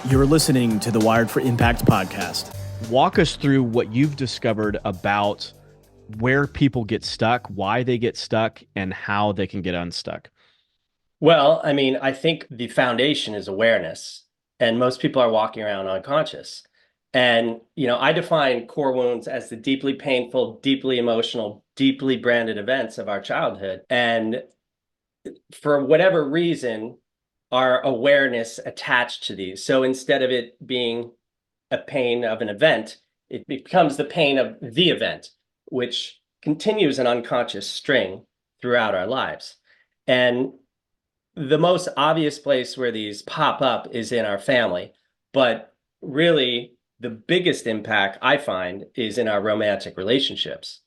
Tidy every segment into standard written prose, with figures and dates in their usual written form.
You're listening to the Wired for Impact podcast. Walk us through what you've discovered about where people get stuck, why they get stuck, and how they can get unstuck. Well, I mean, I think the foundation is awareness, and most people are walking around unconscious. And, I define core wounds as the deeply painful, deeply emotional, deeply branded events of our childhood. And for whatever reason, our awareness attached to these. So instead of it being a pain of an event, it becomes the pain of the event, which continues an unconscious string throughout our lives. And the most obvious place where these pop up is in our family, but really the biggest impact I find is in our romantic relationships.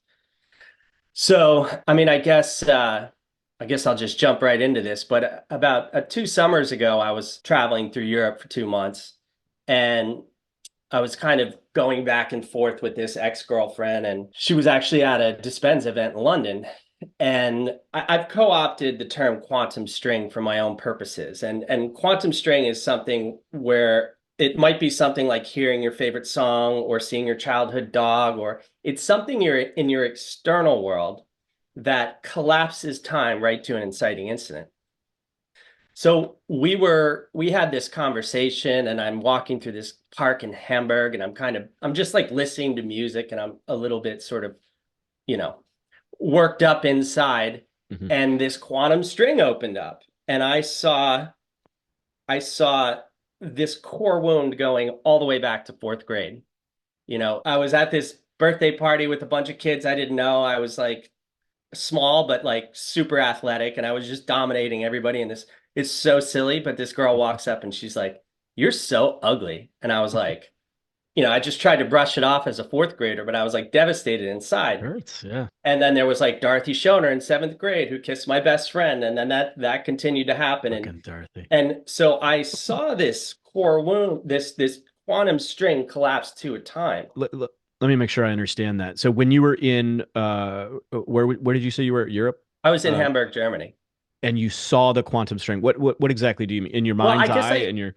So, I mean, I guess I'll just jump right into this. But about 2 summers ago, I was traveling through Europe for 2 months, and I was kind of going back and forth with this ex-girlfriend, and she was actually at a Dispenza event in London. And I've co-opted the term quantum string for my own purposes. And quantum string is something where it might be something like hearing your favorite song or seeing your childhood dog, or it's something you're in your external world that collapses time right to an inciting incident. So we had this conversation, and I'm walking through this park in Hamburg, and I'm just like listening to music, and I'm a little bit sort of, worked up inside. Mhm. And this quantum string opened up, and I saw this core wound going all the way back to fourth grade. I was at this birthday party with a bunch of kids I didn't know. I was like small, but like super athletic, and I was just dominating everybody. And this is so silly, but this girl walks up and she's like, "You're so ugly." And I was like, I just tried to brush it off as a fourth grader, but I was like devastated inside. Hurts, yeah. And then there was like Dorothy Schoner in seventh grade who kissed my best friend, and then that continued to happen. Fucking Dorothy. And so I saw this core wound, this quantum string collapse to a time. Let me make sure I understand that. So when you were in, where did you say you were? Europe? I was in Hamburg, Germany. And you saw the quantum string. What exactly do you mean? In your Well, I mind's guess eye? In your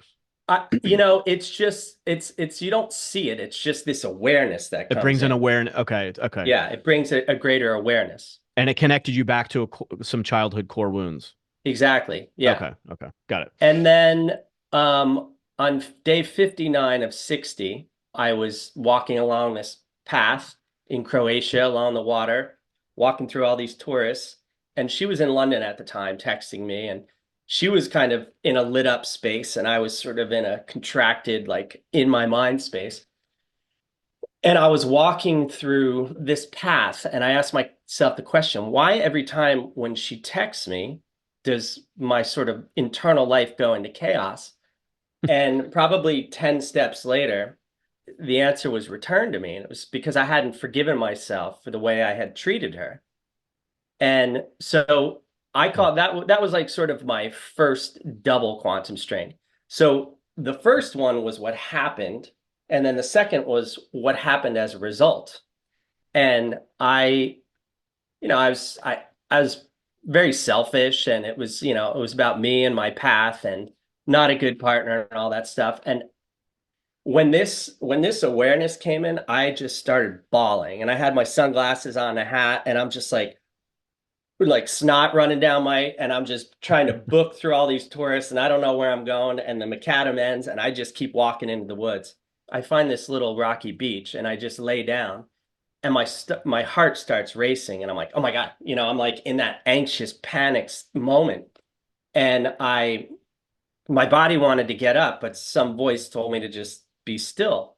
it's just it's you don't see it. It's just this awareness that it comes brings an in. awareness. Okay, okay. Yeah, it brings a greater awareness. And it connected you back to some childhood core wounds. Exactly. Yeah. Okay, got it. And then on day 59 of 60, I was walking along this path in Croatia along the water, walking through all these tourists. And she was in London at the time, texting me, and she was kind of in a lit up space, and I was sort of in a contracted, like in my mind space. And I was walking through this path, and I asked myself the question, why every time when she texts me, does my sort of internal life go into chaos? And probably 10 steps later, the answer was returned to me. And it was because I hadn't forgiven myself for the way I had treated her. And so I call that was like sort of my first double quantum strain. So the first one was what happened, and then the second was what happened as a result. And I was very selfish, and it was about me and my path, and not a good partner and all that stuff. And when this awareness came in, I just started bawling, and I had my sunglasses on, a hat, and I'm just like snot running down and I'm just trying to book through all these tourists, and I don't know where I'm going, and the macadam ends, and I just keep walking into the woods. I find this little rocky beach, and I just lay down, and my heart starts racing, and I'm like, oh my God, I'm like in that anxious panic moment. And my body wanted to get up, but some voice told me to just be still.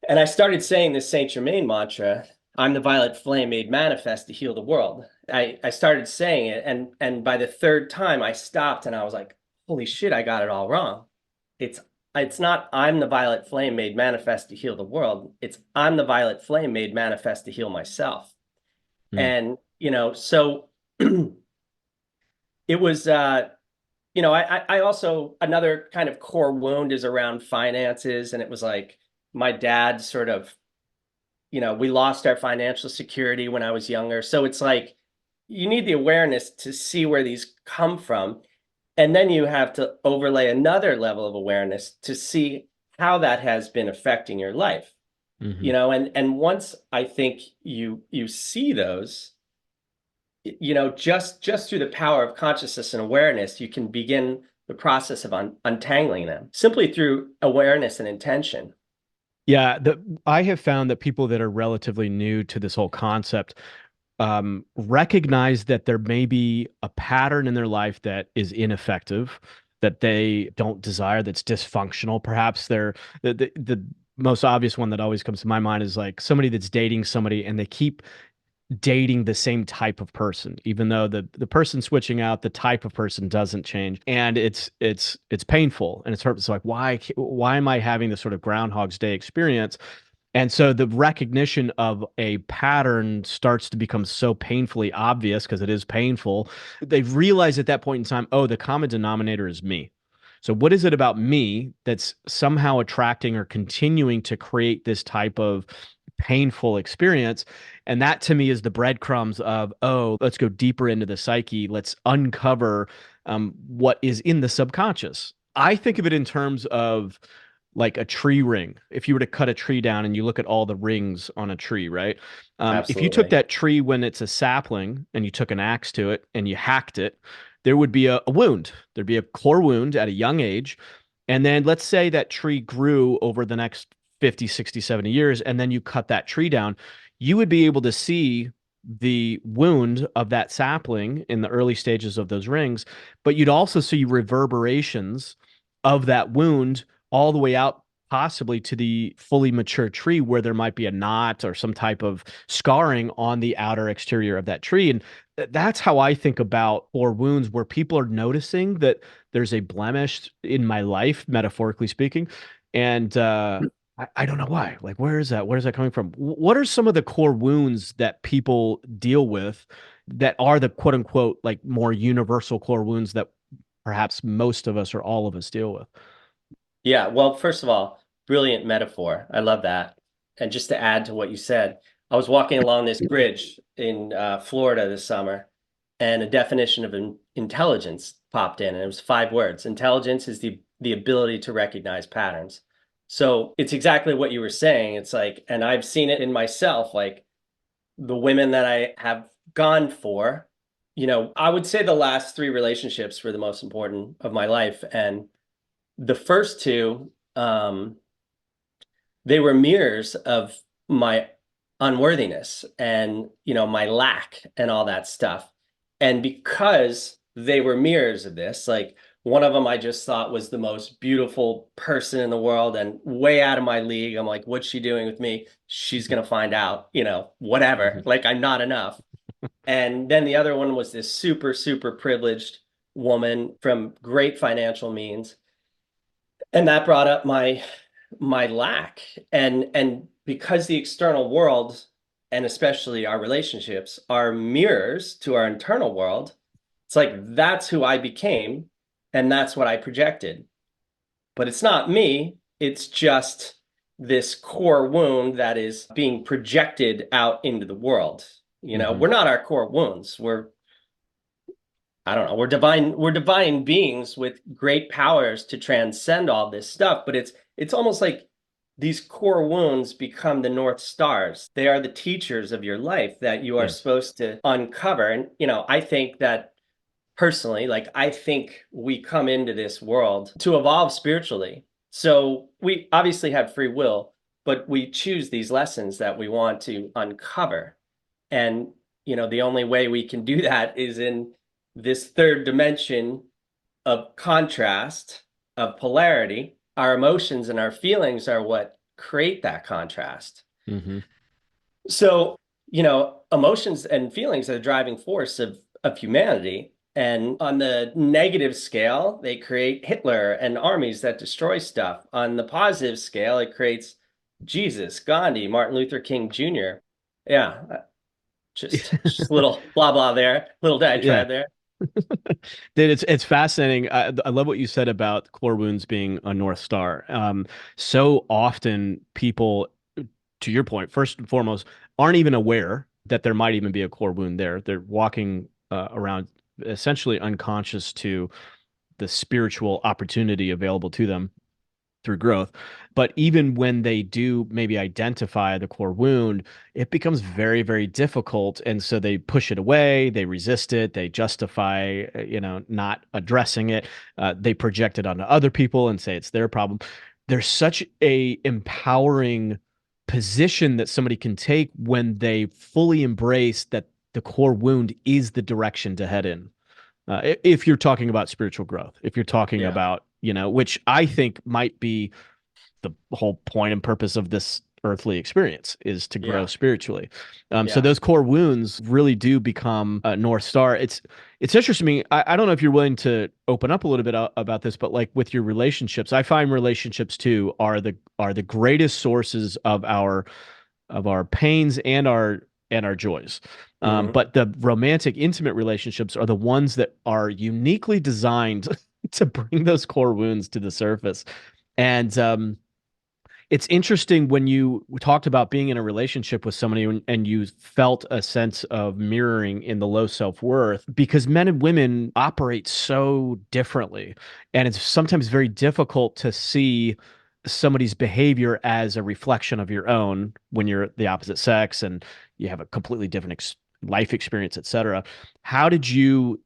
And I started saying this Saint Germain mantra, I'm the violet flame made manifest to heal the world. I started saying it, and by the third time I stopped, and I was like, holy shit, I got it all wrong. It's not I'm the violet flame made manifest to heal the world. It's I'm the violet flame made manifest to heal myself. And so it was I also, another kind of core wound is around finances. And it was like my dad sort of, we lost our financial security when I was younger. So it's like you need the awareness to see where these come from. And then you have to overlay another level of awareness to see how that has been affecting your life. Hmm. And once I think you see those, just through the power of consciousness and awareness, you can begin the process of untangling them simply through awareness and intention. Yeah, I have found that people that are relatively new to this whole concept recognize that there may be a pattern in their life that is ineffective, that they don't desire, that's dysfunctional. Perhaps the most obvious one that always comes to my mind is like somebody that's dating somebody and they keep dating the same type of person, even though the person switching out, the type of person doesn't change, and it's painful and it's hurt. It's like why am I having this sort of Groundhog's Day experience? And so the recognition of a pattern starts to become so painfully obvious because it is painful. They realize at that point in time, oh, the common denominator is me. So what is it about me that's somehow attracting or continuing to create this type of painful experience? And that to me is the breadcrumbs of, oh, let's go deeper into the psyche. Let's uncover what is in the subconscious. I think of it in terms of like a tree ring. If you were to cut a tree down and you look at all the rings on a tree, right? If you took Absolutely. that tree when it's a sapling and you took an axe to it and you hacked it, there would be a wound. There'd be a core wound at a young age. And then let's say that tree grew over the next 50, 60, 70 years, and then you cut that tree down, you would be able to see the wound of that sapling in the early stages of those rings, but you'd also see reverberations of that wound all the way out possibly to the fully mature tree where there might be a knot or some type of scarring on the outer exterior of that tree. And that's how I think about or wounds where people are noticing that there's a blemish in my life, metaphorically speaking. And I don't know why. Like, where is that? Where is that coming from? What are some of the core wounds that people deal with that are the quote unquote like more universal core wounds that perhaps most of us or all of us deal with? Yeah, well, first of all, brilliant metaphor. I love that. And just to add to what you said, I was walking along this bridge in Florida this summer, and a definition of intelligence popped in, and it was 5 words. Intelligence is the ability to recognize patterns. So it's exactly what you were saying. It's like, and I've seen it in myself, like the women that I have gone for, I would say the last 3 relationships were the most important of my life. And the first two, they were mirrors of my unworthiness and, my lack and all that stuff. And because they were mirrors of this, like one of them I just thought was the most beautiful person in the world and way out of my league. I'm like, what's she doing with me? She's gonna find out, whatever. Mhm. Like I'm not enough. And then the other one was this super, super privileged woman from great financial means, and that brought up my lack. And because the external world, and especially our relationships, are mirrors to our internal world, it's like that's who I became and that's what I projected. But it's not me, it's just this core wound that is being projected out into the world. Mhm. We're not our core wounds. I don't know, we're divine beings with great powers to transcend all this stuff, but it's almost like these core wounds become the North Stars. They are the teachers of your life that you are Yeah. supposed to uncover. And I think that personally, like I think we come into this world to evolve spiritually. So we obviously have free will, but we choose these lessons that we want to uncover. And, the only way we can do that is in this third dimension of contrast, of polarity. Our emotions and our feelings are what create that contrast. Hmm. So, emotions and feelings are the driving force of humanity. And on the negative scale, they create Hitler and armies that destroy stuff. On the positive scale, it creates Jesus, Gandhi, Martin Luther King Jr. Yeah, just a little blah blah there, little Yeah. diatribe there. Dude, it's fascinating. I love what you said about core wounds being a North Star. So often people, to your point, first and foremost, aren't even aware that there might even be a core wound there. They're walking around essentially unconscious to the spiritual opportunity available to them through growth. But even when they do maybe identify the core wound, it becomes very, very difficult. And so they push it away, they resist it, they justify, not addressing it. They project it onto other people and say it's their problem. There's such a empowering position that somebody can take when they fully embrace that the core wound is the direction to head in. If you're talking about spiritual growth, if you're talking Yeah. about, which I think might be the whole point and purpose of this earthly experience is to grow Yeah. spiritually. So Yeah. those core wounds really do become a North Star. It's interesting to me. I don't know if you're willing to open up a little bit about this, but like with your relationships, I find relationships too are the greatest sources of our pains and our joys. Hmm. But the romantic, intimate relationships are the ones that are uniquely designed to bring those core wounds to the surface. And it's interesting when you talked about being in a relationship with somebody and you felt a sense of mirroring in the low self-worth because men and women operate so differently. And it's sometimes very difficult to see somebody's behavior as a reflection of your own when you're the opposite sex and you have a completely different life experience, et cetera. How did you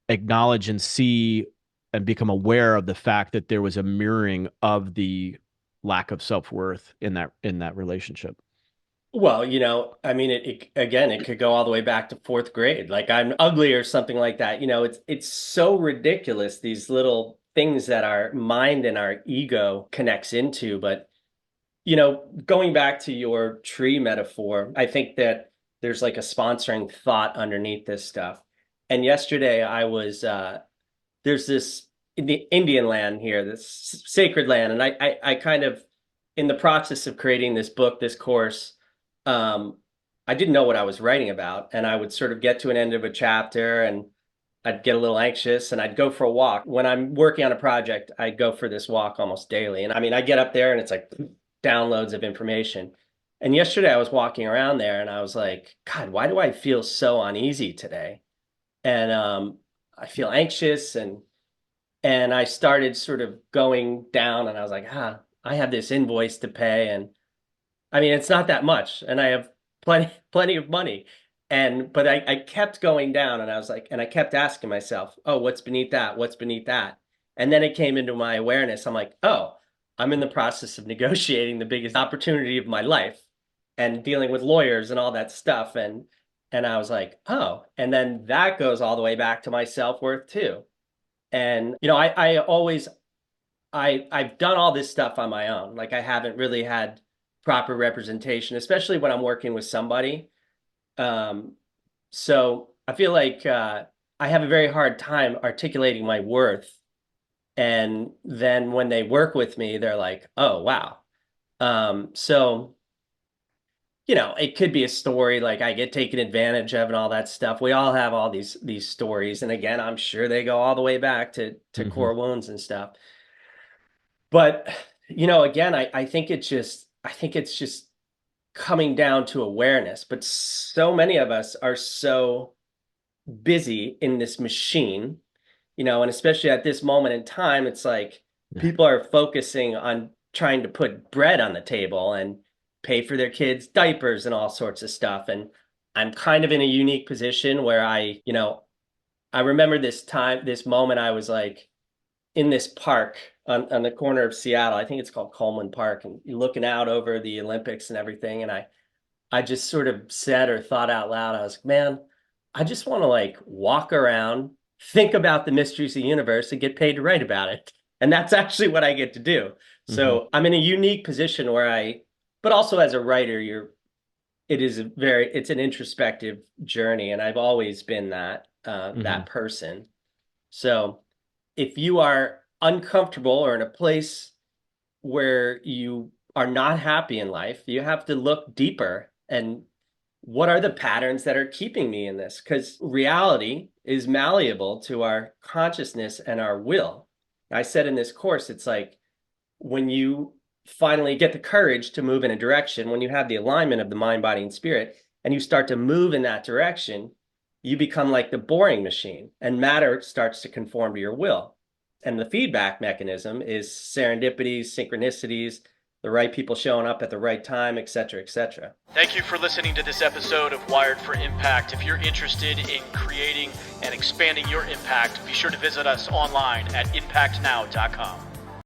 acknowledge and see and become aware of the fact that there was a mirroring of the lack of self-worth in that relationship? Well, I mean, it could go all the way back to fourth grade. Like I'm ugly or something like that. It's so ridiculous, these little things that our mind and our ego connects into. But, going back to your tree metaphor, I think that there's like a sponsoring thought underneath this stuff. And yesterday I was there's this in the Indian land here, this sacred land, and I kind of in the process of creating this book, this course, um, I didn't know what I was writing about, and I would sort of get to an end of a chapter, and I'd get a little anxious, and I'd go for a walk. When I'm working on a project, I'd go for this walk almost daily, and I mean, I get up there, and it's like downloads of information. And yesterday, I was walking around there, and I was like, God, why do I feel so uneasy today? And I feel anxious and I started sort of going down and I was like, I have this invoice to pay. And I mean, it's not that much. And I have plenty of money. But I kept going down and I was like, and I kept asking myself, oh, what's beneath that? What's beneath that? And then it came into my awareness. I'm like, oh, I'm in the process of negotiating the biggest opportunity of my life and dealing with lawyers and all that stuff. And I was like, oh, and then that goes all the way back to my self-worth too. And I always I've done all this stuff on my own. Like I haven't really had proper representation, especially when I'm working with somebody. Um, so I feel like I have a very hard time articulating my worth. And then when they work with me, they're like, "Oh, wow." So it could be a story like I get taken advantage of and all that stuff. We all have all these stories, and again, I'm sure they go all the way back to Hmm. core wounds and stuff. But again, I think it's just coming down to awareness. But so many of us are so busy in this machine, and especially at this moment in time, it's like Yeah. people are focusing on trying to put bread on the table and pay for their kids' diapers and all sorts of stuff. And I'm kind of in a unique position where I remember this moment I was like in this park on the corner of Seattle. I think it's called Coleman Park, and you're looking out over the Olympics and everything. And I just sort of said or thought out loud, I was like, man, I just want to like walk around, think about the mysteries of the universe, and get paid to write about it. And that's actually what I get to do. Hmm. So I'm in a unique position where but also as a writer, it's an introspective journey, and I've always been Hmm. that person. So if you are uncomfortable or in a place where you are not happy in life, you have to look deeper and what are the patterns that are keeping me in this? Because reality is malleable to our consciousness and our will. I said in this course, it's like when you finally get the courage to move in a direction, when you have the alignment of the mind, body, and spirit, and you start to move in that direction, you become like the boring machine and matter starts to conform to your will. And the feedback mechanism is serendipities, synchronicities, the right people showing up at the right time, et cetera, et cetera. Thank you for listening to this episode of Wired for Impact. If you're interested in creating and expanding your impact, be sure to visit us online at impactnow.com.